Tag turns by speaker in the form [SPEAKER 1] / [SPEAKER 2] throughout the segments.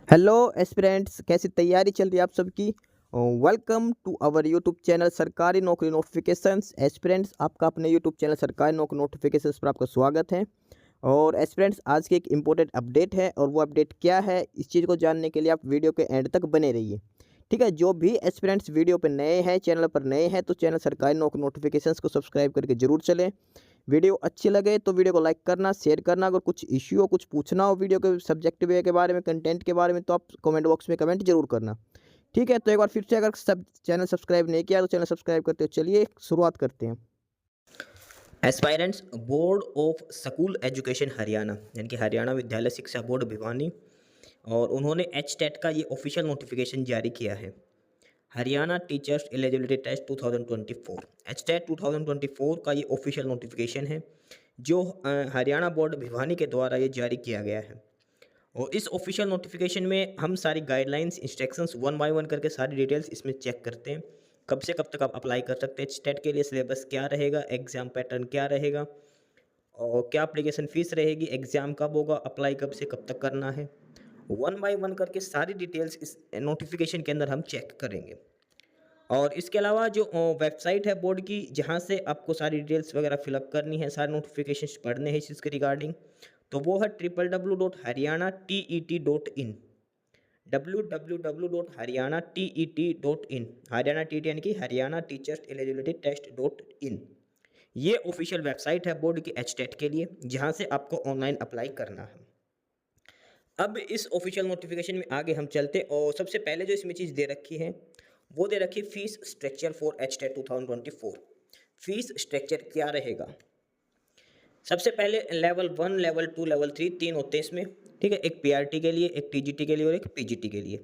[SPEAKER 1] Hello aspirants, कैसी तैयारी चल रही है आप सबकी। Welcome to our YouTube channel सरकारी नौकरी नोटिफिकेशंस। एस्पिरेंट्स, आपका अपने यूट्यूब चैनल सरकारी नौकरी नोटिफिकेशंस पर आपका स्वागत है। और एस्पिरेंट्स, आज की एक इम्पोर्टेंट अपडेट है और वो अपडेट क्या है, इस चीज़ को जानने के लिए आप वीडियो के एंड तक बने रहिए। ठीक है, जो भी एस्पिरेंट्स वीडियो पर नए हैं, चैनल पर नए हैं, तो चैनल सरकारी नौकरी नोटिफिकेशंस को सब्सक्राइब करके जरूर चलें। वीडियो अच्छी लगे तो वीडियो को लाइक करना, शेयर करना। अगर कुछ इश्यू हो, कुछ पूछना हो वीडियो के सब्जेक्ट वे के बारे में, कंटेंट के बारे में, तो आप कमेंट बॉक्स में कमेंट जरूर करना। ठीक है, तो एक बार फिर से, अगर सब चैनल सब्सक्राइब नहीं किया तो चैनल सब्सक्राइब करते हो। चलिए शुरुआत करते हैं।
[SPEAKER 2] Aspirants board of school education Haryana यानी कि हरियाणा विद्यालय शिक्षा बोर्ड भिवानी, और उन्होंने एचटेट का ये ऑफिशियल नोटिफिकेशन जारी किया है। Haryana teachers eligibility test 2024 HTET 2024 का ये ऑफिशियल नोटिफिकेशन है जो हरियाणा बोर्ड भिवानी के द्वारा ये जारी किया गया है। और इस ऑफिशियल नोटिफिकेशन में हम सारी guidelines instructions one by one करके सारी डिटेल्स इसमें चेक करते हैं। कब से कब तक आप अप्लाई कर सकते हैं, स्टेट के लिए सिलेबस क्या रहेगा, एग्ज़ाम पैटर्न क्या रहेगा, और क्या एप्लीकेशन फ़ीस रहेगी, एग्ज़ाम कब होगा, अप्लाई कब से कब तक करना है। वन बाय वन करके सारी डिटेल्स इस नोटिफिकेशन के अंदर हम चेक करेंगे। और इसके अलावा जो वेबसाइट है बोर्ड की, जहाँ से आपको सारी डिटेल्स वगैरह फिलअप करनी है, सारे नोटिफिकेशन पढ़ने हैं इस चीज़ के रिगार्डिंग, तो वो है www.haryana.tet.in www.haryana.tet.in हरियाणा टी यानी कि Haryana teachers eligibility test .in। ये ऑफिशियल वेबसाइट है बोर्ड की एचटेट के लिए, जहाँ से आपको ऑनलाइन अप्लाई करना है। अब इस ऑफिशियल नोटिफिकेशन में आगे हम चलते, और सबसे पहले जो इसमें चीज़ दे रखी है वो दे रखी है fees structure for HTET 2024। Fees structure क्या रहेगा? सबसे पहले लेवल 1, लेवल 2, लेवल 3 तीन होते हैं इसमें। ठीक है, एक पीआरटी के लिए, एक टीजीटी के लिए और एक पीजीटी के लिए।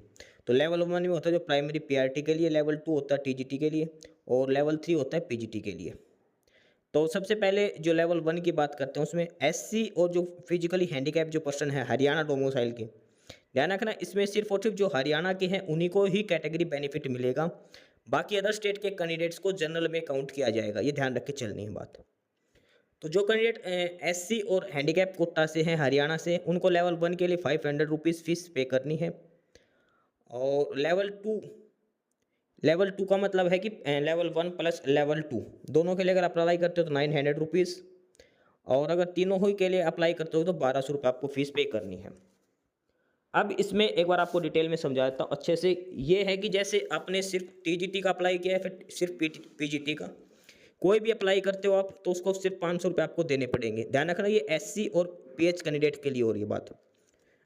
[SPEAKER 2] तो लेवल 1 में होता है जो प्राइमरी पीआरटी के लिए, लेवल 2 होता है टीजीटी के लिए, और लेवल 3 होता है पीजीटी के लिए। तो सबसे पहले जो लेवल 1 की बात करते हैं, उसमें एससी और जो फिजिकली हैंडीकैप जो पर्सन है हरियाणा डोमिसाइल के, ध्यान रखना इसमें सिर्फ और सिर्फ जो हरियाणा के हैं उन्हीं को ही कैटेगरी बेनिफिट मिलेगा। बाकी अदर स्टेट के कैंडिडेट्स को जनरल में काउंट किया जाएगा, ये ध्यान रख के चलनी है बात। तो जो कैंडिडेट एससी और हैंडीकैप कोटा से हैं हरियाणा से, उनको लेवल 1 के लिए 500 रुपीज़ फीस पे करनी है। और लेवल 2 का मतलब है कि लेवल 1 प्लस लेवल 2 दोनों के लिए अगर अप्लाई करते हो तो 900 रुपीज़, और अगर तीनों ही के लिए अप्लाई करते हो तो 1200 रुपये आपको फ़ीस पे करनी है। अब इसमें एक बार आपको डिटेल में समझा देता हूँ अच्छे से। ये है कि जैसे आपने सिर्फ टीजीटी का अप्लाई किया है, फिर सिर्फ पीजीटी का, कोई भी अप्लाई करते हो आप तो उसको सिर्फ 500 रुपये आपको देने पड़ेंगे। ध्यान रखना ये एससी और पीएच कैंडिडेट के लिए हो रही है बात।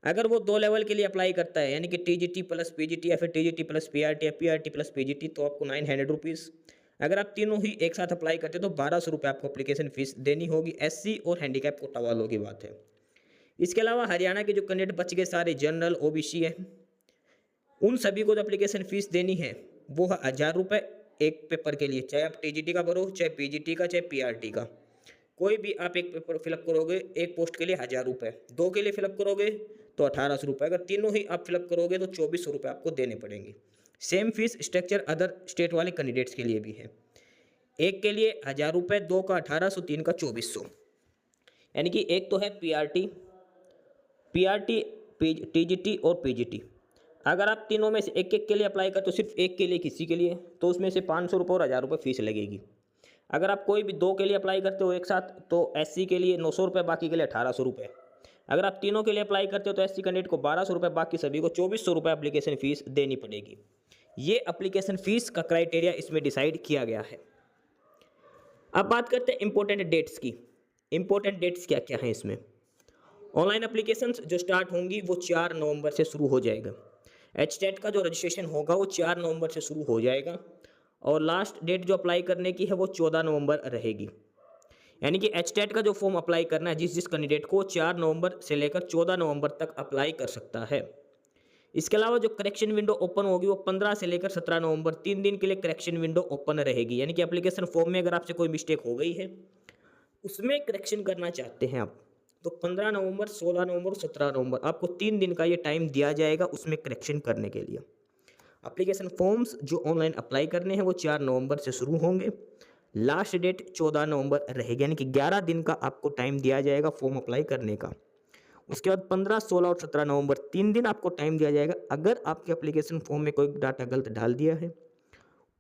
[SPEAKER 2] अगर वो 2 लेवल के लिए अप्लाई करता है यानी कि टीजीटी प्लस पीजीटी या फिर टीजीटी प्लस पीआरटी या पीआरटी प्लस पीजीटी, तो आपको 900 रुपीज़। अगर आप तीनों ही एक साथ अप्लाई करते हो तो 1200 रुपये आपको एप्लीकेशन फ़ीस देनी होगी। एससी और हैंडीकैप कोटा वालों की बात है। इसके अलावा हरियाणा के जो कैंडिडेट बच गए सारे जनरल ओबीसी हैं, उन सभी को जो एप्लीकेशन फ़ीस देनी है वो है 1000 रुपये एक पेपर के लिए, चाहे आप टीजीटी का भरो, चाहे पीजीटी का, चाहे पीआरटी का। कोई भी आप एक पेपर फिलअप करोगे एक पोस्ट के लिए 1000 रुपये, 2 के लिए फिलअप करोगे तो 1800 रुपये, अगर तीनों ही आप फिलअप करोगे तो 2400 रुपये आपको देने पड़ेंगे। Same fees structure other state वाले कैंडिडेट्स के लिए भी है। एक के लिए 1000 रुपये, 2 का 1800, 3 का 2400। यानी कि एक तो है पीआरटी, पीआरटी, टीजीटी और पीजीटी। अगर आप तीनों में से एक एक के लिए अप्लाई करते हो, सिर्फ एक के लिए किसी के लिए, तो उसमें से 500 रुपये और 1000 रुपये फीस लगेगी। अगर आप कोई भी 2 के लिए अप्लाई करते हो एक साथ, तो एससी के लिए 900 रुपये, बाकी के लिए 1800 रुपये। अगर आप तीनों के लिए अप्लाई करते हो तो एससी कैंडिडेट को 1200 रुपये, बाकी सभी को 2400 रुपये एप्लीकेशन फ़ीस देनी पड़ेगी। ये एप्लीकेशन फ़ीस का क्राइटेरिया इसमें डिसाइड किया गया है। अब बात करते हैं इंपॉर्टेंट डेट्स की। इंपॉर्टेंट डेट्स क्या क्या हैं इसमें? ऑनलाइन एप्लीकेशंस जो स्टार्ट होंगी वो 4 नवंबर से शुरू हो जाएगा। एचटेट का जो रजिस्ट्रेशन होगा वो 4 नवंबर से शुरू हो जाएगा, और लास्ट डेट जो अप्लाई करने की है वो 14 नवंबर रहेगी। यानी कि एचटेट का जो फॉर्म अप्लाई करना है जिस जिस कैंडिडेट को, 4 नवंबर से लेकर 14 नवंबर तक अप्लाई कर सकता है। इसके अलावा जो करेक्शन विंडो ओपन होगी वो 15 से लेकर 17 नवंबर 3 दिन के लिए करेक्शन विंडो ओपन रहेगी। यानी कि एप्लीकेशन फॉर्म में अगर आपसे कोई मिस्टेक हो गई है, उसमें करेक्शन करना चाहते हैं आप, तो 15 नवंबर, 16 नवंबर, 17 नवंबर आपको 3 दिन का ये टाइम दिया जाएगा उसमें करेक्शन करने के लिए। एप्लीकेशन फॉर्म्स जो ऑनलाइन अप्लाई करने हैं वो 4 नवंबर से शुरू होंगे। लास्ट डेट 14 नवंबर रहेगी, यानी कि 11 दिन का आपको टाइम दिया जाएगा फॉर्म अप्लाई करने का। उसके बाद 15, 16 और 17 नवंबर 3 दिन आपको टाइम दिया जाएगा। अगर आपके एप्लीकेशन फॉर्म में कोई डाटा गलत डाल दिया है,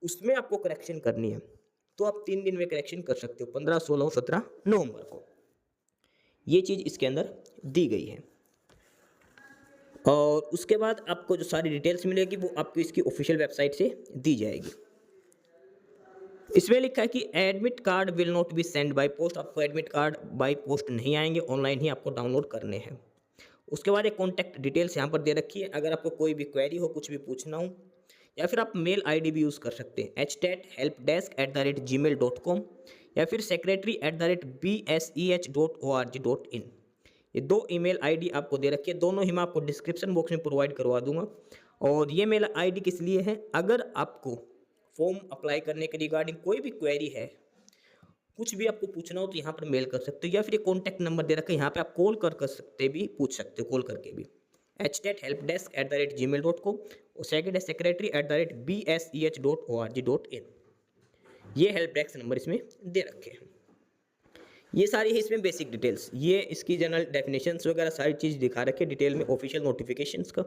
[SPEAKER 2] उसमें आपको करेक्शन करनी है, तो आप 3 दिन में करेक्शन कर सकते हो, 15, 16 और 17 नवंबर को। ये चीज़ इसके अंदर दी गई है। और उसके बाद आपको जो सारी डिटेल्स मिलेगी वो आपको इसकी ऑफिशियल वेबसाइट से दी जाएगी। इसमें लिखा है कि admit card will not be send by post. आपको एडमिट कार्ड बाय पोस्ट नहीं आएंगे, ऑनलाइन ही आपको डाउनलोड करने हैं। उसके बाद एक कॉन्टैक्ट डिटेल्स यहाँ पर दे रखी है। अगर आपको कोई भी क्वेरी हो, कुछ भी पूछना हो, या फिर आप मेल आईडी भी यूज़ कर सकते हैं, htathelpdesk@gmail.com या फिर secretary@bseh.org.in। ये 2 ईमेल आईडी आपको दे रखी है। दोनों ही मैं आपको डिस्क्रिप्शन बॉक्स में प्रोवाइड करवा दूंगा। और ये मेल आईडी किस लिए है, अगर आपको फॉर्म अप्लाई करने के रिगार्डिंग कोई भी क्वेरी है, कुछ भी आपको पूछना हो, तो यहाँ पर मेल कर सकते हो, या फिर ये कॉन्टैक्ट नंबर दे रखा है, यहाँ पे आप कॉल कर सकते भी, पूछ सकते हो कॉल करके भी, htathelpdesk@gmail.com और सेकंड है secretary@bseh.org.in। ये हेल्प डेस्क नंबर इसमें दे रखे हैं। ये सारी है इसमें बेसिक डिटेल्स। ये इसकी जनरल डेफिनेशंस वगैरह सारी चीज़ दिखा रखी है डिटेल में ऑफिशियल नोटिफिकेशंस का।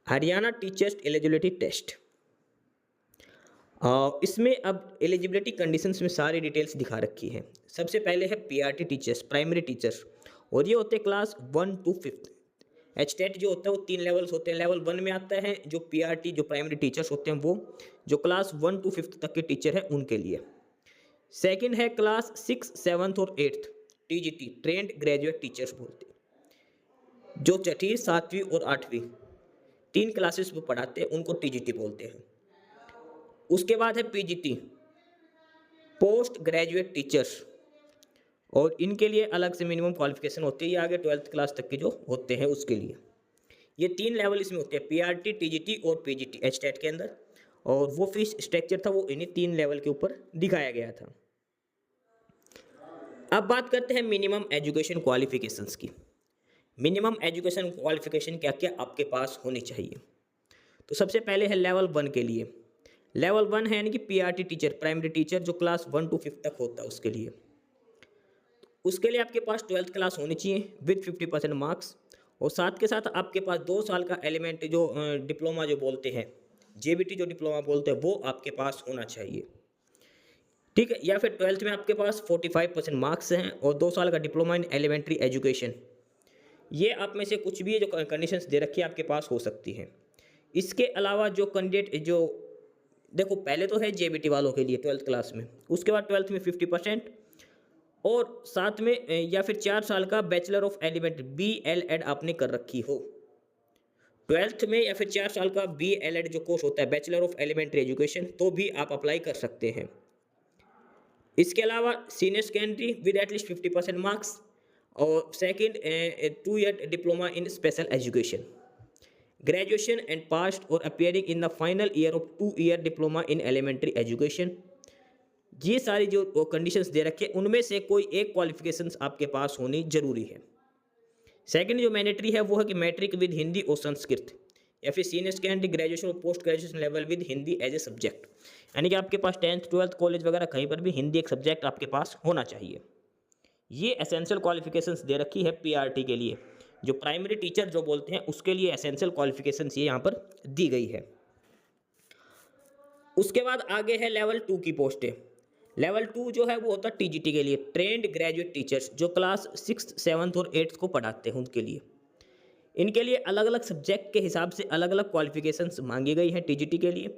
[SPEAKER 2] हरियाणा टीचर्स एलिजिबिलिटी टेस्ट, इसमें अब एलिजिबिलिटी कंडीशंस में सारी डिटेल्स दिखा रखी है। सबसे पहले है पीआरटी टीचर्स, प्राइमरी टीचर्स, और ये होते हैं क्लास 1 to 5। HTET जो होता है वो 3 लेवल्स होते हैं। लेवल 1 में आता है जो पीआरटी जो प्राइमरी टीचर्स होते हैं, वो जो क्लास 1 to 5 तक के टीचर है उनके लिए। सेकंड है क्लास 6, 7 और 8 TGT, ट्रेंड ग्रेजुएट टीचर्स बोलते हैं, जो 6वीं, 7वीं और 8वीं 3 क्लासेस में पढ़ाते हैं, उनको TGT बोलते हैं। उसके बाद है PGT, पोस्ट ग्रेजुएट टीचर्स, और इनके लिए अलग से मिनिमम क्वालिफिकेशन होती है। ये आगे 12th क्लास तक के जो होते हैं उसके लिए। ये 3 लेवल इसमें होते हैं, पीआरटी, TGT और PGT HTET के अंदर। और वो फीस स्ट्रक्चर था वो इन्हीं 3 लेवल के ऊपर दिखाया गया था। अब बात करते हैं मिनिमम एजुकेशन क्वालिफिकेशंस की। मिनिमम एजुकेशन क्वालिफिकेशन क्या क्या आपके पास होनी चाहिए। तो सबसे पहले है लेवल 1 के लिए। लेवल 1 है यानी कि पीआरटी टीचर, प्राइमरी टीचर, जो क्लास 1 to 5 तक होता है उसके लिए। उसके लिए आपके पास 12th क्लास होनी चाहिए विद 50% मार्क्स, और साथ के साथ आपके पास 2 साल का एलिमेंट जो डिप्लोमा जो बोलते हैं, JBT जो डिप्लोमा बोलते हैं, वो आपके पास होना चाहिए। ठीक है, या फिर 12th में आपके पास 45% मार्क्स हैं और 2 साल का डिप्लोमा इन एलिमेंट्री एजुकेशन। ये आप में से कुछ भी जो कंडीशंस दे रखी है आपके पास हो सकती हैं। इसके अलावा जो कैंडिडेट जो देखो, पहले तो है JBT वालों के लिए 12th क्लास में, उसके बाद 12th में 50%, और साथ में या फिर 4 साल का बैचलर ऑफ एलिमेंट्री BLED आपने कर रखी हो 12th में, या फिर 4 साल का BLED जो कोर्स होता है, बैचलर ऑफ एलिमेंट्री एजुकेशन, तो भी आप अप्लाई कर सकते हैं। इसके अलावा senior secondary with at least 50% marks, और second 2 year diploma in special education, graduation and passed और appearing in the final year of 2 year diploma in elementary education. ये सारी जो कंडीशंस दे रखे हैं उनमें से कोई एक क्वालिफिकेशंस आपके पास होनी जरूरी है। सेकंड जो मैंडेटरी है वो है कि मैट्रिक विद हिंदी और संस्कृत, या फिर सीनियर सेकेंडरी, ग्रेजुएशन और post graduation level with Hindi as a subject, यानी कि आपके पास 10th 12th कॉलेज वगैरह कहीं पर भी हिंदी एक सब्जेक्ट आपके पास होना चाहिए। ये एसेंशियल क्वालिफिकेशंस दे रखी है पीआरटी के लिए, जो प्राइमरी टीचर जो बोलते हैं उसके लिए एसेंशियल क्वालिफिकेशंस ये यहाँ पर दी गई है। उसके बाद आगे है लेवल 2 की पोस्टें। लेवल 2 जो है वो होता है TGT के लिए, ट्रेंड ग्रेजुएट टीचर्स, जो क्लास 6, 7 और 8 को पढ़ाते हैं उनके लिए। इनके लिए अलग अलग सब्जेक्ट के हिसाब से अलग अलग क्वालिफिकेशंस मांगी गई है TGT के लिए।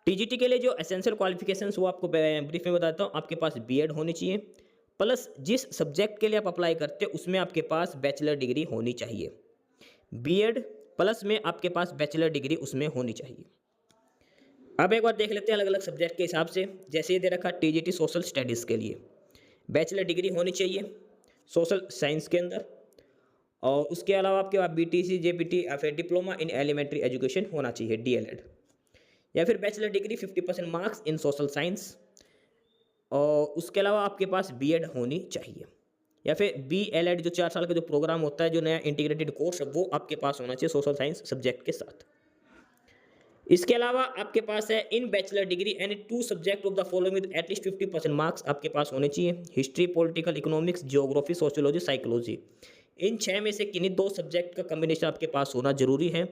[SPEAKER 2] TGT के लिए जो एसेंशियल क्वालिफिकेशंस वो आपको ब्रीफ में बताता हूँ। आपके पास BEd होनी चाहिए, प्लस जिस सब्जेक्ट के लिए आप अप्लाई करते हैं उसमें आपके पास बैचलर डिग्री होनी चाहिए। BEd प्लस में आपके पास बैचलर डिग्री उसमें होनी चाहिए। अब एक बार देख लेते हैं अलग अलग सब्जेक्ट के हिसाब से। जैसे ये दे रखा TGT सोशल स्टडीज़ के लिए बैचलर डिग्री होनी चाहिए सोशल साइंस के अंदर, और उसके अलावा आपके पास BTC, JBT या फिर डिप्लोमा इन एलिमेंट्री एजुकेशन होना चाहिए DLED, या फिर bachelor degree 50% marks in social science, और उसके अलावा आपके पास BEd होनी चाहिए, या फिर BLED जो 4 साल का जो प्रोग्राम होता है, जो नया इंटीग्रेटेड कोर्स है, वो आपके पास होना चाहिए सोशल साइंस सब्जेक्ट के साथ। इसके अलावा आपके पास है in bachelor degree any 2 subject of the following with at least 50% marks आपके पास होने चाहिए। History, political economics, geography, sociology, psychology, इन 6 में से किन्हीं 2 सब्जेक्ट का कॉम्बिनेशन आपके पास होना ज़रूरी है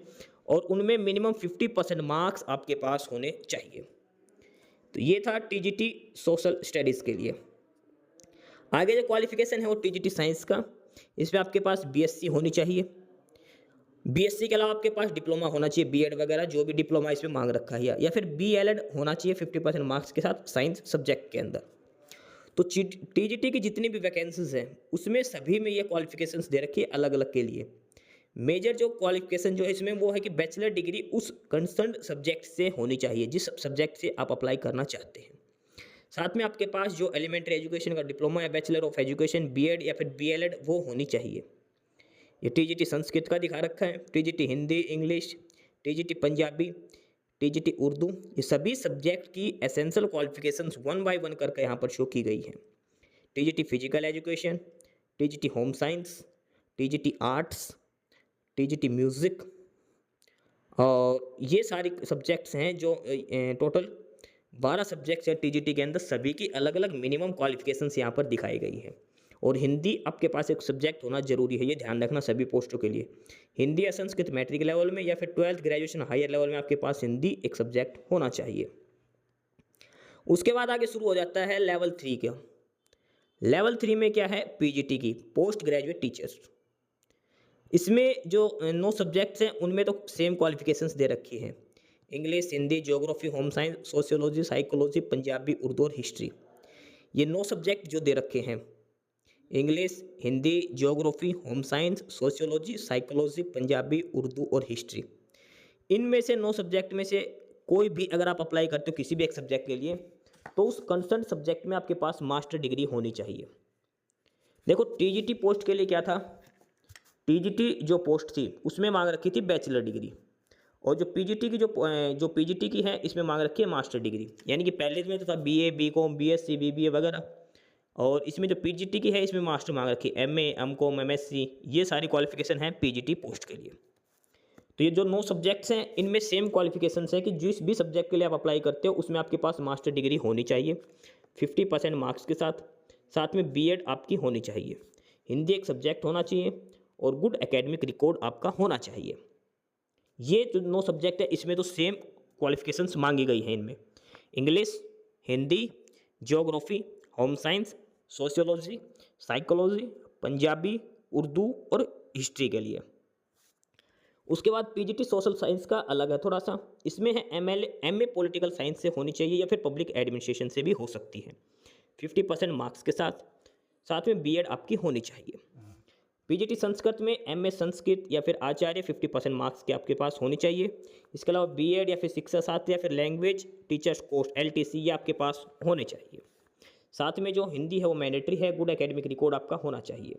[SPEAKER 2] और उनमें मिनिमम 50% मार्क्स आपके पास होने चाहिए। तो ये था टीजीटी सोशल स्टडीज़ के लिए। आगे जो क्वालिफिकेशन है वो टीजीटी साइंस का, इसमें आपके पास बीएससी होनी चाहिए। बीएससी के अलावा आपके पास डिप्लोमा होना चाहिए, बीएड वगैरह जो भी डिप्लोमा इसमें मांग रखा है, या फिर बीएलएड होना चाहिए 50% मार्क्स के साथ साइंस सब्जेक्ट के अंदर। तो टीजीटी की जितनी भी वैकेंसीज हैं उसमें सभी में ये क्वालिफिकेशंस दे रखी है अलग अलग के लिए। मेजर जो क्वालिफिकेशन जो है इसमें वो है कि बैचलर डिग्री उस कंसर्न सब्जेक्ट से होनी चाहिए जिस सब्जेक्ट से आप अप्लाई करना चाहते हैं। साथ में आपके पास जो एलिमेंट्री एजुकेशन का डिप्लोमा या बैचलर ऑफ एजुकेशन बीएड या फिर बीएलएड वो होनी चाहिए। ये टीजीटी संस्कृत का दिखा रखा है, TGT Hindi English, TGT Punjabi, TGT Urdu, ये सभी सब्जेक्ट की एसेंशियल क्वालिफिकेशंस 1 बाय 1 करके यहाँ पर शो की गई हैं। TGT physical education, TGT home science, TGT arts, TGT music, और ये सारी सब्जेक्ट्स हैं जो टोटल 12 सब्जेक्ट्स हैं टीजीटी के अंदर, सभी की अलग अलग मिनिमम क्वालिफिकेशंस यहाँ पर दिखाई गई है। और हिंदी आपके पास एक सब्जेक्ट होना जरूरी है, ये ध्यान रखना सभी पोस्टों के लिए। हिंदी या संस्कृत मैट्रिक लेवल में या फिर 12th ग्रेजुएशन हायर लेवल में आपके पास हिंदी एक सब्जेक्ट होना चाहिए। उसके बाद आगे शुरू हो जाता है लेवल 3 का। लेवल 3 में क्या है, पीजीटी की पोस्ट ग्रेजुएट टीचर्स। इसमें जो 9 सब्जेक्ट्स हैं उनमें तो सेम क्वालिफिकेशंस दे रखी हैं, English Hindi geography home science sociology psychology Punjabi Urdu और हिस्ट्री। ये 9 सब्जेक्ट जो दे रखे हैं, English Hindi geography home science sociology psychology Punjabi Urdu और हिस्ट्री, इनमें से 9 सब्जेक्ट में से कोई भी अगर आप अप्लाई करते हो किसी भी एक सब्जेक्ट के लिए तो उस कंसर्न सब्जेक्ट में आपके पास मास्टर डिग्री होनी चाहिए। देखो टीजीटी पोस्ट के लिए क्या था, टीजीटी जो पोस्ट थी उसमें मांग रखी थी बैचलर डिग्री, और जो पीजीटी की जो पीजीटी की है इसमें मांग रखी है मास्टर डिग्री। यानी कि पहले में तो था बीए बीकॉम बीएससी बीबीए वगैरह, और इसमें जो पीजीटी की है इसमें मास्टर मांग रखी है एमए एमकॉम एमएससी, ये सारी क्वालिफिकेशन है पीजीटी पोस्ट के लिए। तो ये जो 9 सब्जेक्ट्स हैं इनमें सेम क्वालिफिकेशंस है कि जिस भी सब्जेक्ट के लिए आप अप्लाई करते हो उसमें आपके पास मास्टर डिग्री होनी चाहिए 50% मार्क्स के साथ, साथ में बीएड आपकी होनी चाहिए, हिंदी एक सब्जेक्ट होना चाहिए और गुड एकेडमिक रिकॉर्ड आपका होना चाहिए। ये जो 9 सब्जेक्ट है इसमें तो सेम क्वालिफिकेशंस मांगी गई हैं इनमें, English Hindi geography home science sociology psychology Punjabi Urdu और हिस्ट्री के लिए। उसके बाद पीजीटी सोशल साइंस का अलग है थोड़ा सा, इसमें है एमए पॉलिटिकल साइंस से होनी चाहिए या फिर पब्लिक एडमिनिस्ट्रेशन से भी हो सकती है 50% मार्क्स के साथ, साथ में बीएड आपकी होनी चाहिए। पीजीटी संस्कृत में एमए संस्कृत या फिर आचार्य 50% मार्क्स के आपके पास होनी चाहिए। इसके अलावा बीएड या फिर शिक्षा शास्त्र या फिर लैंग्वेज टीचर्स कोर्स एलटीसी ये आपके पास होने चाहिए। साथ में जो हिंदी है वो मैंडेटरी है, गुड एकेडमिक रिकॉर्ड आपका होना चाहिए।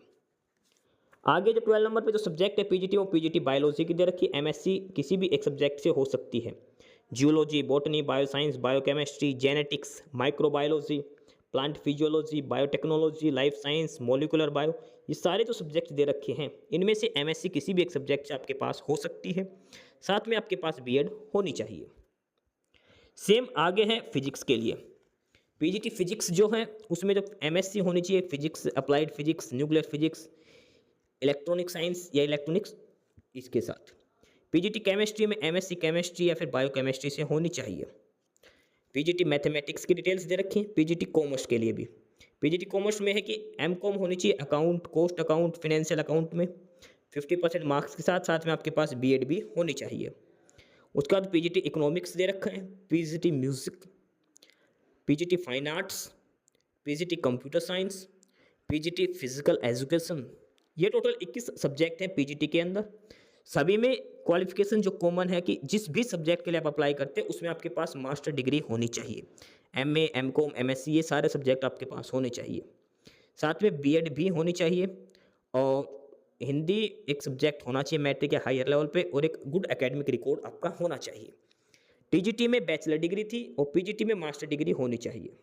[SPEAKER 2] आगे जो 12 नंबर पे जो सब्जेक्ट है पीजीटी वो पीजीटी बायोलॉजी की दे रखी है, एमएससी किसी भी एक सब्जेक्ट से हो सकती है, geology botany bioscience biochemistry genetics microbiology plant physiology biotechnology life science molecular bio, ये सारे जो सब्जेक्ट दे रखे हैं इनमें से एमएससी किसी भी एक सब्जेक्ट से आपके पास हो सकती है, साथ में आपके पास बीएड होनी चाहिए। सेम आगे है फिजिक्स के लिए, पीजीटी फिजिक्स जो है उसमें जो एमएससी होनी चाहिए physics applied physics nuclear physics electronic science या इलेक्ट्रॉनिक्स, इसके साथ पीजीटी केमिस्ट्री में एमएससी केमिस्ट्री या फिर बायोकेमिस्ट्री से होनी चाहिए। पीजीटी मैथमेटिक्स की डिटेल्स दे रखी हैं, पीजीटी कॉमर्स के लिए भी, पीजीटी कॉमर्स में है कि एमकॉम होनी चाहिए account cost account financial account में 50% मार्क्स के साथ, साथ में आपके पास बीएड भी होनी चाहिए। उसके बाद पीजीटी इकोनॉमिक्स दे रखा है, PGT music PGT fine arts PGT computer science PGT physical education, ये टोटल 21 सब्जेक्ट हैं पीजीटी के अंदर। सभी में क्वालिफिकेशन जो कॉमन है कि जिस भी सब्जेक्ट के लिए आप अप्लाई करते हैं उसमें आपके पास मास्टर डिग्री होनी चाहिए, एमए एमकॉम एमएससी ये सारे सब्जेक्ट आपके पास होने चाहिए, साथ में बीएड भी होनी चाहिए और हिंदी एक सब्जेक्ट होना चाहिए मैट्रिक या हायर लेवल पे और एक गुड एकेडमिक रिकॉर्ड आपका होना चाहिए। टीजीटी में बैचलर डिग्री थी और पीजीटी में मास्टर डिग्री होनी चाहिए।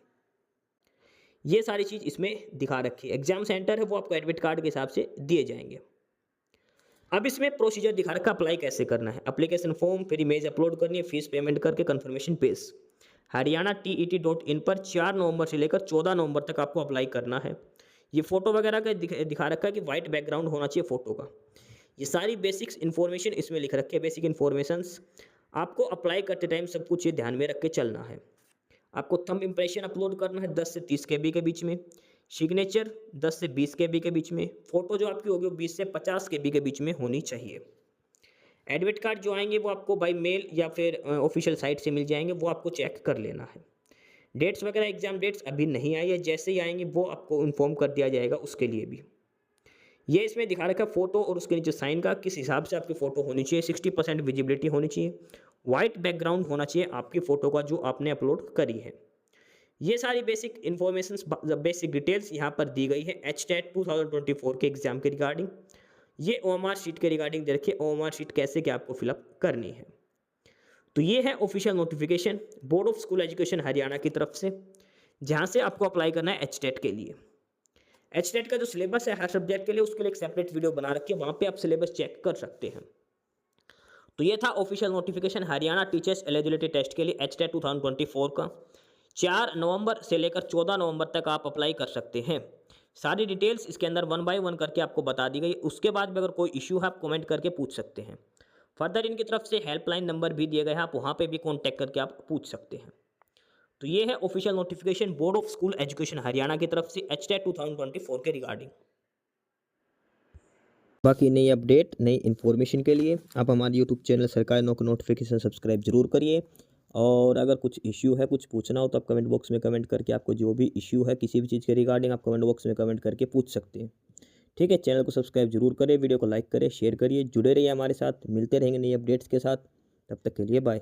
[SPEAKER 2] ये सारी चीज़ इसमें दिखा रखी है। एग्जाम सेंटर है वो आपको एडमिट कार्ड के हिसाब से दिए जाएंगे। अब इसमें प्रोसीजर दिखा रखा अप्लाई कैसे करना है, एप्लीकेशन फॉर्म फिर इमेज अपलोड करनी है, फीस पेमेंट करके कंफर्मेशन पेज हरियाणा TET.in पर 4 नवंबर से लेकर 14 नवंबर तक आपको अप्लाई करना है। ये फ़ोटो वगैरह का दिखा रखा है कि वाइट बैकग्राउंड होना चाहिए फ़ोटो का। ये सारी बेसिक्स इन्फॉर्मेशन इसमें लिख रखी है, बेसिक इन्फॉर्मेशंस। आपको अप्लाई करते टाइम सब कुछ ये ध्यान में रख के चलना है। आपको थंब इम्प्रेशन अपलोड करना है 10 से 30 केबी के बीच में, सिग्नेचर 10 से 20 केबी के बीच में, फ़ोटो जो आपकी होगी वो 20 से 50 केबी के बीच में होनी चाहिए। एडमिट कार्ड जो आएंगे वो आपको बाय मेल या फिर ऑफिशियल साइट से मिल जाएंगे, वो आपको चेक कर लेना है। डेट्स वगैरह एग्जाम डेट्स अभी नहीं आई है, जैसे ही आएंगे वो आपको इन्फॉर्म कर दिया जाएगा उसके लिए भी। ये इसमें दिखा रखा है फ़ोटो और उसके नीचे साइन का, किस हिसाब से आपकी फ़ोटो होनी चाहिए। 60% विजिबिलिटी होनी चाहिए, वाइट बैकग्राउंड होना चाहिए आपकी फ़ोटो का जो आपने अपलोड करी है। ये सारी बेसिक इन्फॉर्मेशंस, बेसिक डिटेल्स यहाँ पर दी गई है HTET 2024 के एग्ज़ाम के रिगार्डिंग। ये OMR शीट के रिगार्डिंग दे रखी है, OMR शीट कैसे क्या आपको फिलअप करनी है। तो ये है official notification board of school education Haryana की तरफ से, जहाँ से आपको अप्लाई करना है HTET के लिए। HTET का जो सिलेबस है हर सब्जेक्ट के लिए, उसके लिए एक सेपरेट वीडियो बना रखी है, वहाँ पे आप सिलेबस चेक कर सकते हैं। तो ये था official notification Haryana teachers eligibility test के लिए HTET 2024 का। 4 नवंबर से लेकर 14 नवंबर तक आप अप्लाई कर सकते हैं। सारी डिटेल्स इसके अंदर 1 बाय 1 करके आपको बता दी गई। उसके बाद भी अगर कोई इश्यू है आप कमेंट करके पूछ सकते हैं। फर्दर इनकी तरफ से हेल्पलाइन नंबर भी दिए गए हैं, आप वहाँ पे भी कॉन्टैक्ट करके आप पूछ सकते हैं। तो ये है official notification board of school education Haryana की तरफ से HTET 2024 के रिगार्डिंग।
[SPEAKER 1] बाकी नई अपडेट, नई इन्फॉर्मेशन के लिए आप हमारे यूट्यूब चैनल सरकारी नौकरी नोटिफिकेशन सब्सक्राइब जरूर करिए। और अगर कुछ इश्यू है, कुछ पूछना हो तो आप कमेंट बॉक्स में कमेंट करके आपको जो भी इश्यू है किसी भी चीज़ के रिगार्डिंग आप कमेंट बॉक्स में कमेंट करके पूछ सकते हैं। ठीक है, चैनल को सब्सक्राइब जरूर करें, वीडियो को लाइक करें, शेयर करिए, जुड़े रहिए हमारे साथ। मिलते रहेंगे नई अपडेट्स के साथ, तब तक के लिए बाय।